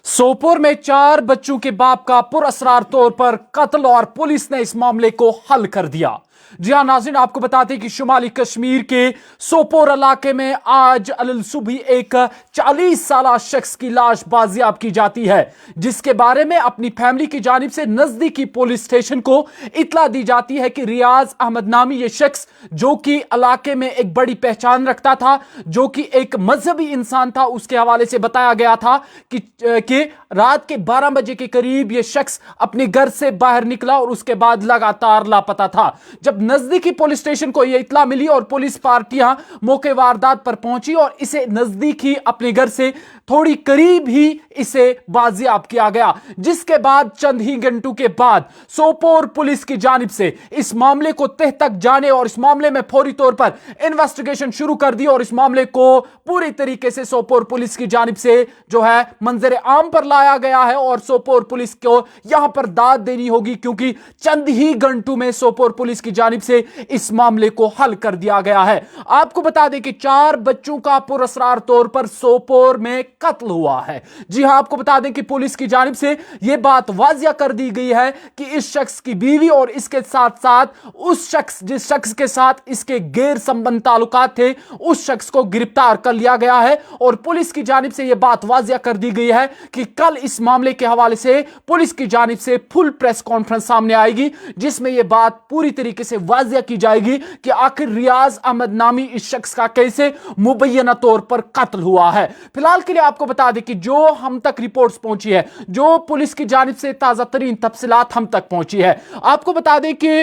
सोपोर में 4 बच्चों के बाप का पुरअसरार तौर पर कत्ल और पुलिस ने इस मामले को हल कर दिया। जी हां नाज़रीन, आपको बताते हैं कि शुमाली कश्मीर के सोपोर इलाके में आज सुबह एक 40 साला शख्स की लाश बाजियाब की जाती है, जिसके बारे में अपनी फैमिली की जानिब से नजदीकी पुलिस स्टेशन को इतला दी जाती है कि रियाज अहमद नामी ये शख्स जो कि इलाके में एक बड़ी पहचान रखता था, जो कि एक मजहबी इंसान था, उसके हवाले से बताया गया था कि रात के 12 बजे के करीब यह शख्स अपने घर से बाहर निकला और उसके बाद लगातार लापता था। जब नजदीकी पुलिस स्टेशन को यह इत्ला मिली और पुलिस पार्टियां मौके वारदात पर पहुंची और इसे नजदीकी अपने घर से थोड़ी करीब ही इसे बाजियाब किया गया, जिसके बाद चंद ही घंटों के बाद सोपोर पुलिस की जानिब से इस मामले को तह तक जाने और इस मामले में फौरी तौर पर इन्वेस्टिगेशन शुरू कर दी और इस मामले को पूरी तरीके से सोपोर पुलिस की जानिब से जो है मंजर आम पर लाया गया है और सोपोर पुलिस को यहां पर दाद देनी होगी, क्योंकि चंद ही घंटों में सोपोर पुलिस की जानिब से इस मामले को हल कर दिया गया है। आपको बता दें कि 4 बच्चों का पुरअसरार तौर पर सोपोर में कत्ल हुआ है। जी हां, आपको बता दें कि पुलिस की जानिब से यह बात वाजिया कर दी गई है कि इस शख्स की बीवी और इसके साथ साथ उस शख्स जिस शख्स के साथ इसके गैर संबंध ताल्लुकात थे, उस शख्स को गिरफ्तार कर लिया गया है और पुलिस की जानिब से यह बात वाजिया कर दी गई है कि कल इस मामले के हवाले से पुलिस की जानिब से फुल प्रेस कॉन्फ्रेंस सामने आएगी, जिसमें यह बात पूरी तरीके से वाजिया की जाएगी कि आखिर रियाज अहमद नामी इस शख्स का कैसे मुबैना तौर पर कत्ल हुआ है। फिलहाल के लिए आपको बता दें कि जो हम तक रिपोर्ट्स पहुंची है, जो पुलिस की जानिब से ताजा तरीन तफसीलात हम तक पहुंची है, आपको बता दें कि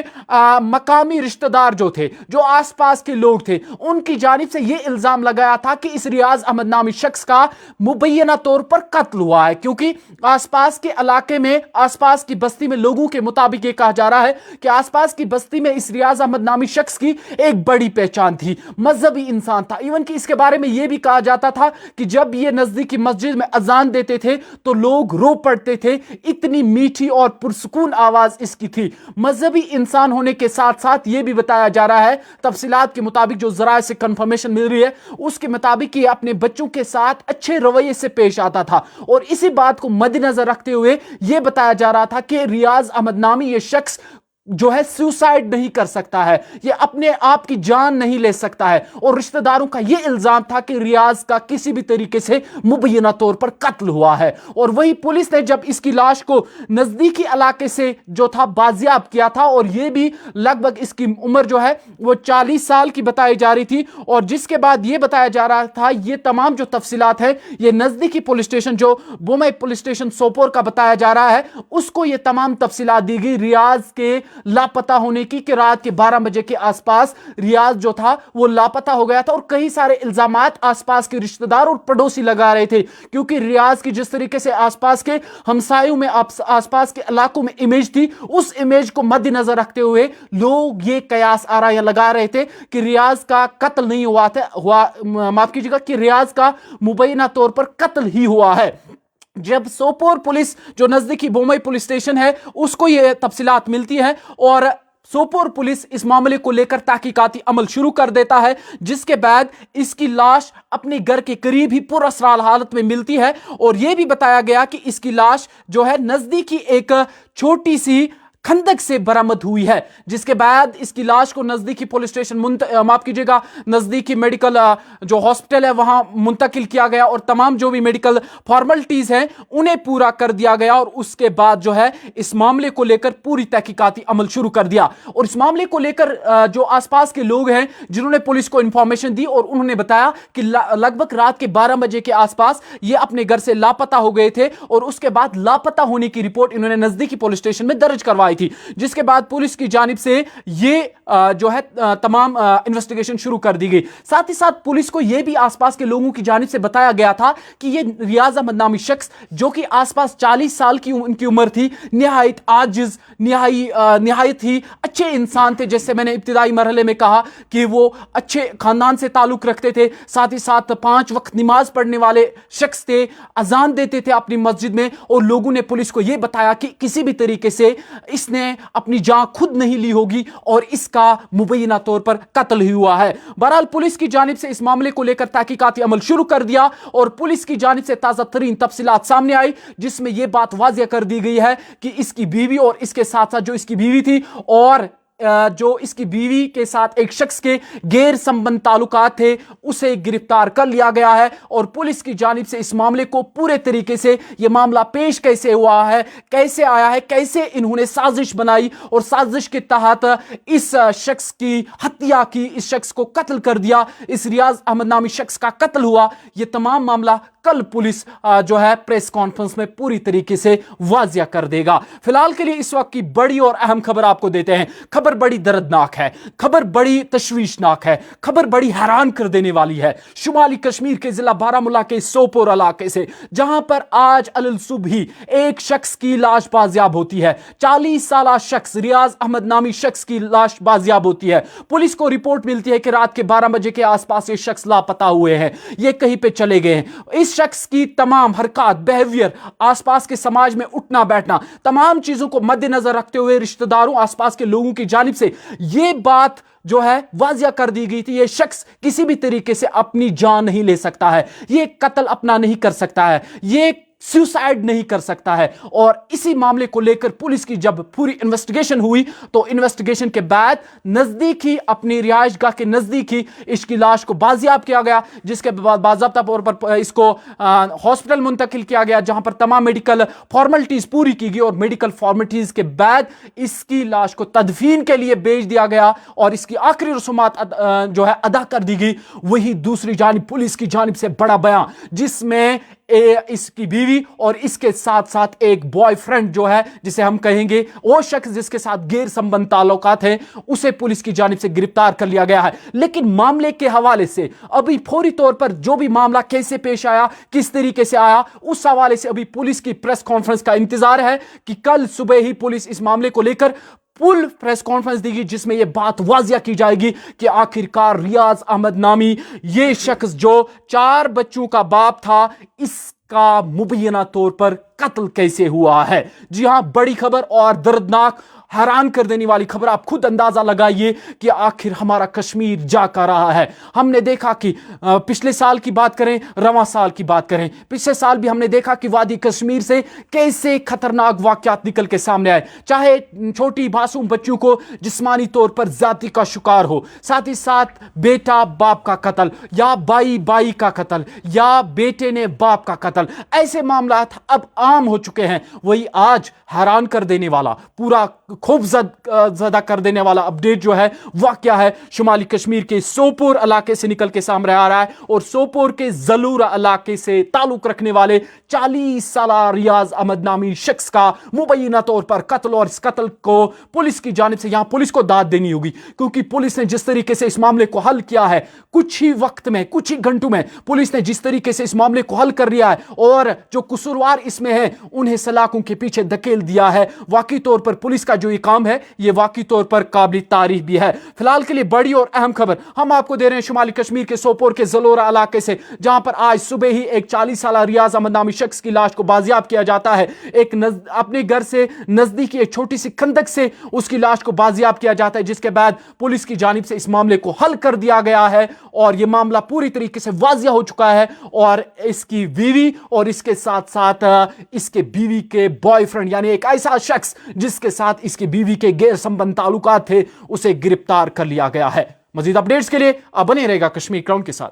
मकामी रिश्तेदार जो थे, जो आसपास के लोग थे, उनकी जानिब से यह इल्जाम लगाया था कि इस रियाज अहमद नामी शख्स का मुबैना तौर पर कत्ल हुआ है, क्योंकि आसपास के इलाके में, आसपास की बस्ती में लोगों के मुताबिक यह कहा जा रहा है कि आसपास की बस्ती में इस रियाज अहमद नामी शख्स की एक बड़ी पहचान थी, मजहबी इंसान था। इवन कि इसके बारे में यह भी कहा जाता था कि जब यह नजदीकी मस्जिद में अजान देते थे तो लोग रो पड़ते थे, इतनी मीठी और पुरसुकून आवाज इसकी थी। मजहबी इंसान होने के साथ साथ यह भी बताया जा रहा है, तफसीलात के मुताबिक जो जराए से कंफर्मेशन मिल रही है उसके मुताबिक ये अपने बच्चों के साथ अच्छे रवैये से पेश आता था और इसी बात को मद्देनजर रखते हुए यह बताया जा रहा था कि रियाज अहमद नामी ये शख्स जो है सुसाइड नहीं कर सकता है, ये अपने आप की जान नहीं ले सकता है और रिश्तेदारों का यह इल्जाम था कि रियाज का किसी भी तरीके से मुबैना तौर पर कत्ल हुआ है। और वही पुलिस ने जब इसकी लाश को नजदीकी इलाके से जो था बाजियाब किया था और यह भी लगभग इसकी उम्र जो है वो 40 साल की बताई जा रही थी और जिसके बाद यह बताया जा रहा था ये तमाम जो तफसीलात है ये नजदीकी पुलिस स्टेशन जो बोमई पुलिस स्टेशन सोपोर का बताया जा रहा है उसको ये तमाम तफसीलात दी गई रियाज के लापता होने की, कि रात के 12 बजे के आसपास रियाज जो था वो लापता हो गया था और कई सारे इल्जामात आसपास के रिश्तेदार और पड़ोसी लगा रहे थे, क्योंकि रियाज की जिस तरीके से आसपास के हमसायों में आसपास के इलाकों में इमेज थी, उस इमेज को मद्देनजर रखते हुए लोग ये कयास आराया लगा रहे थे कि रियाज का कत्ल नहीं माफ कीजिएगा, कि रियाज का मुबैना तौर पर कत्ल ही हुआ है। जब सोपोर पुलिस जो नजदीकी बोमई पुलिस स्टेशन है उसको ये तफसीलात मिलती है और सोपोर पुलिस इस मामले को लेकर तहकीकाती अमल शुरू कर देता है, जिसके बाद इसकी लाश अपने घर के करीब ही पुरअसरार हालत में मिलती है और यह भी बताया गया कि इसकी लाश जो है नजदीकी एक छोटी सी खंदक से बरामद हुई है, जिसके बाद इसकी लाश को नजदीकी पुलिस स्टेशन माफ कीजिएगा नजदीकी मेडिकल जो हॉस्पिटल है वहां मुंतकिल किया गया और तमाम जो भी मेडिकल फॉर्मेलिटीज हैं उन्हें पूरा कर दिया गया और उसके बाद जो है इस मामले को लेकर पूरी तहकीकाती अमल शुरू कर दिया। और इस मामले को लेकर जो आसपास के लोग हैं जिन्होंने पुलिस को इंफॉर्मेशन दी और उन्होंने बताया कि लगभग रात के 12 बजे के आसपास ये अपने घर से लापता हो गए थे और उसके बाद लापता होने की रिपोर्ट इन्होंने नजदीकी पुलिस स्टेशन में दर्ज करवाई थी, जिसके बाद पुलिस की जानिब से ये जो है तमाम इन्वेस्टिगेशन शुरू कर दी गई। साथ ही साथ पुलिस को यह भी आसपास के लोगों की जानिब से बताया गया था कि ये रियाज अहमद नामी शख्स जो कि आसपास 40 साल की उनकी उम्र थी, निहायत आजिज, निहायत ही अच्छे इंसान थे, जैसे मैंने इब्तिदाई मरहले में कहा कि वो अच्छे खानदान से ताल्लुक रखते थे, साथ ही साथ 5 वक्त नमाज पढ़ने वाले शख्स थे, अजान देते थे अपनी मस्जिद में और लोगों ने पुलिस को यह बताया कि किसी भी तरीके से اس نے اپنی جان خود نہیں لی ہوگی اور اس کا مبینہ طور پر قتل ہی ہوا ہے۔ بہرحال پولیس کی جانب سے اس معاملے کو لے کر تحقیقاتی عمل شروع کر دیا اور پولیس کی جانب سے تازہ ترین تفصیلات سامنے آئی، جس میں یہ بات واضح کر دی گئی ہے کہ اس کی بیوی اور اس کے ساتھ ساتھ جو اس کی بیوی تھی اور جو اس کی بیوی کے ساتھ ایک شخص کے غیر سمبند تعلقات تھے، اسے گرفتار کر لیا گیا ہے۔ اور پولیس کی جانب سے اس معاملے کو پورے طریقے سے یہ معاملہ پیش کیسے ہوا ہے، کیسے آیا ہے، کیسے انہوں نے سازش بنائی اور سازش کے تحت اس شخص کی ہتیا کی، اس شخص کو قتل کر دیا، اس ریاض احمد نامی شخص کا قتل ہوا، یہ تمام معاملہ کل پولیس جو ہے پریس کانفرنس میں پوری طریقے سے واضح کر دے گا۔ فی الحال کے لیے اس وقت کی بڑی اور اہم خبر آپ کو دیتے ہیں۔ خبر بڑی دردناک ہے، خبر بڑی تشویشناک ہے، خبر بڑی حیران کر دینے والی ہے۔ شمالی کشمیر کے ضلع بارہمولہ کے سوپور علاقے سے، جہاں پر آج الصبح ہی ایک شخص کی لاش بازیاب ہوتی ہے، 40 سالہ شخص ریاض احمد نامی شخص کی لاش بازیاب ہوتی ہے۔ پولیس کو رپورٹ ملتی ہے کہ رات کے 12 بجے کے آس پاس یہ شخص لاپتہ ہوئے ہیں، یہ کہیں پہ چلے گئے ہیں۔ اس شخص کی تمام حرکات، بیہیویئر، آس پاس کے سماج میں اٹھنا بیٹھنا، تمام چیزوں کو مد نظر رکھتے ہوئے رشتہ داروں، آس پاس کے لوگوں کی جانب سے یہ بات جو ہے واضح کر دی گئی تھی، یہ شخص کسی بھی طریقے سے اپنی جان نہیں لے سکتا ہے، یہ قتل اپنا نہیں کر سکتا ہے، یہ سیوسائیڈ نہیں کر سکتا ہے۔ اور اسی معاملے کو لے کر پولیس کی جب پوری انویسٹیگیشن ہوئی تو انویسٹیگیشن کے بعد نزدیک ہی اپنی رہائش گاہ کے نزدیک ہی اس کی لاش کو بازیاب کیا گیا، جس کے بعد باضابطہ طور پر اس کو ہاسپٹل منتقل کیا گیا، جہاں پر تمام میڈیکل فارمیلٹیز پوری کی گئی اور میڈیکل فارمیلٹیز کے بعد اس کی لاش کو تدفین کے لیے بھیج دیا گیا اور اس کی آخری رسومات جو ہے ادا کر دی گئی۔ وہی دوسری جانب پولیس کی جانب سے بڑا بیان، جس میں اس کی بیوی اور اس کے ساتھ ساتھ ایک بوائے فرینڈ جو ہے، جسے ہم کہیں گے وہ شخص جس کے ساتھ غیر سمبند تعلقات ہیں، اسے پولیس کی جانب سے گرفتار کر لیا گیا ہے۔ لیکن معاملے کے حوالے سے ابھی فوری طور پر جو بھی معاملہ کیسے پیش آیا، کس طریقے سے آیا، اس حوالے سے ابھی پولیس کی پریس کانفرنس کا انتظار ہے کہ کل صبح ہی پولیس اس معاملے کو لے کر فل پریس کانفرنس دی گی، جس میں یہ بات واضح کی جائے گی کہ آخرکار ریاض احمد نامی یہ شخص جو 4 بچوں کا باپ تھا، اس کا مبینہ طور پر قتل کیسے ہوا ہے۔ جی ہاں، بڑی خبر اور دردناک، حیران کر دینے والی خبر۔ آپ خود اندازہ لگائیے کہ آخر ہمارا کشمیر جا کر رہا ہے۔ ہم نے دیکھا کہ پچھلے سال کی بات کریں، رواں سال کی بات کریں، پچھلے سال بھی ہم نے دیکھا کہ وادی کشمیر سے کیسے خطرناک واقعات نکل کے سامنے آئے، چاہے چھوٹی معصوم بچوں کو جسمانی طور پر زیادتی کا شکار ہو، ساتھ ہی ساتھ بیٹا باپ کا قتل، یا بائی کا قتل، یا بیٹے نے باپ کا قتل، ایسے معاملات اب عام ہو چکے ہیں۔ وہی آج حیران کر دینے والا، پورا خوف زدہ کر دینے والا اپڈیٹ جو ہے واقعہ ہے شمالی کشمیر کے سوپور علاقے سے نکل کے سامنے آ رہا ہے، اور سوپور کے زلورہ علاقے سے تعلق رکھنے والے 40 سالہ ریاض احمد نامی شخص کا مبینہ طور پر قتل۔ اور اس قتل کو پولیس کی جانب سے، یہاں پولیس کو داد دینی ہوگی، کیونکہ پولیس نے جس طریقے سے اس معاملے کو حل کیا ہے، کچھ ہی وقت میں، کچھ ہی گھنٹوں میں پولیس نے جس طریقے سے اس معاملے کو حل کر لیا ہے اور جو قصوروار اس میں ہیں انہیں سلاخوں کے پیچھے دھکیل دیا ہے، واقعی طور پر پولیس کا جو یہ کام ہے یہ واقعی طور پر قابل تعریف بھی ہے۔ فی الحال کے لیے بڑی اور اہم خبر ہم آپ کو دے رہے ہیں شمالی کشمیر کے سوپور کے زلورہ علاقے سے، جہاں پر آج صبح ہی ایک 40 سالہ ریاض احمد نامی شخص کی لاش کو بازیاب کیا جاتا ہے۔ ایک اپنے گھر سے نزدیکی ایک چھوٹی سی خندق سے اس کی لاش کو بازیاب کیا جاتا ہے، جس کے بعد پولیس کی جانب سے اس معاملے کو حل کر دیا گیا ہے اور یہ معاملہ پوری طریقے سے واضح ہو چکا ہے۔ اور اس کی بیوی اور اس کے ساتھ ساتھ اس کے بیوی کے بوائے فرینڈ، یعنی ایک ایسا شخص جس کے ساتھ اس کی بیوی کے غیر سمبند تعلقات تھے، اسے گرفتار کر لیا گیا ہے۔ مزید اپڈیٹس کے لیے آپ بنے رہے گا کشمیر کراؤن کے ساتھ۔